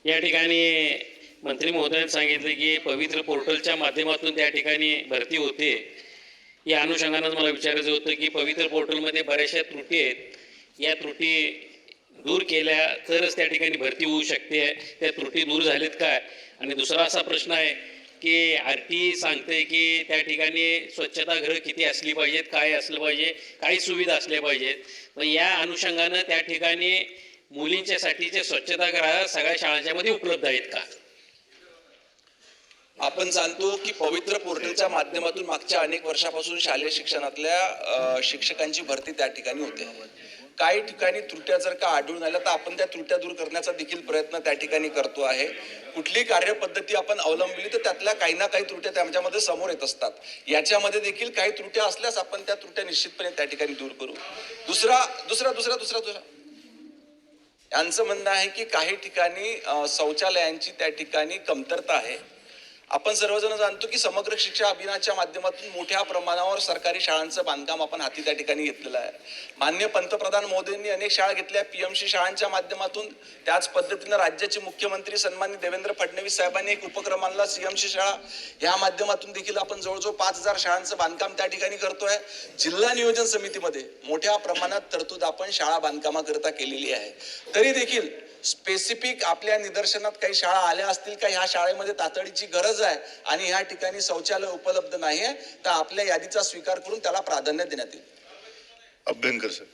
या ठिकाणी मंत्री महोदयांनी सांगितले की पवित्र पोर्टलच्या माध्यमातून त्या ठिकाणी भरती होते. या अनुषंगानं मला विचारायचं होतं की पवित्र पोर्टलमध्ये बऱ्याचशा त्रुटी आहेत, या त्रुटी दूर केल्या तरच त्या ठिकाणी भरती होऊ शकते. त्या त्रुटी दूर झालेत काय? आणि दुसरा असा प्रश्न आहे की आरती सांगते की त्या ठिकाणी स्वच्छतागृह किती असली पाहिजेत, काय असलं पाहिजे, काही सुविधा असल्या पाहिजेत. मग या अनुषंगानं त्या ठिकाणी मुलींच्यासाठीचे स्वच्छतागृह सगळ्या शाळांच्या मध्ये उपलब्ध आहेत का? आपण जाणतो की पवित्र पोर्टलच्या माध्यमातून मागच्या अनेक वर्षापासून शालेय शिक्षणातल्या शिक्षकांची भरती त्या ठिकाणी होते. काही ठिकाणी त्रुट्या जर का आढळून आल्या तर आपण त्या त्रुट्या दूर करण्याचा देखील प्रयत्न त्या ठिकाणी करतो आहे. कुठली कार्यपद्धती आपण अवलंबली तर त्यातल्या काही ना काही त्रुट्या त्यांच्यामध्ये समोर येत असतात. याच्यामध्ये देखील काही त्रुट्या असल्यास आपण त्या त्रुट्या निश्चितपणे त्या ठिकाणी दूर करू. दुसरा यांचं म्हणणं आहे की काही ठिकाणी शौचालयांची त्या ठिकाणी कमतरता आहे. आपण सर्वजण जाणतो की समग्र शिक्षा अभियानाच्या माध्यमातून मोठ्या प्रमाणावर सरकारी शाळांचं बांधकाम आपण हाती त्या ठिकाणी घेतलेलं आहे. माननीय पंतप्रधान मोदींनी अनेक शाळा घेतल्या पीएमसी शाळांच्या माध्यमातून. त्याच पद्धतीनं राज्याचे मुख्यमंत्री सन्माननीय देवेंद्र फडणवीस साहेबांनी एक उपक्रम आणला सीएमसी शाळा. या माध्यमातून देखील आपण जवळजवळ 5000 शाळांचं बांधकाम त्या ठिकाणी करतोय. जिल्हा नियोजन समितीमध्ये मोठ्या प्रमाणात तरतूद आपण शाळा बांधकामाकरिता केलेली आहे. तरी देखील स्पेसिफिक आपल्या निदर्शनात काही शाळा आल्या असतील का ह्या शाळेमध्ये तातडीची गरज आहे आणि ह्या ठिकाणी शौचालय उपलब्ध नाहीये तर आपल्या यादीचा स्वीकार करून त्याला प्राधान्य देण्यात येईल. अभ्यंकर सर.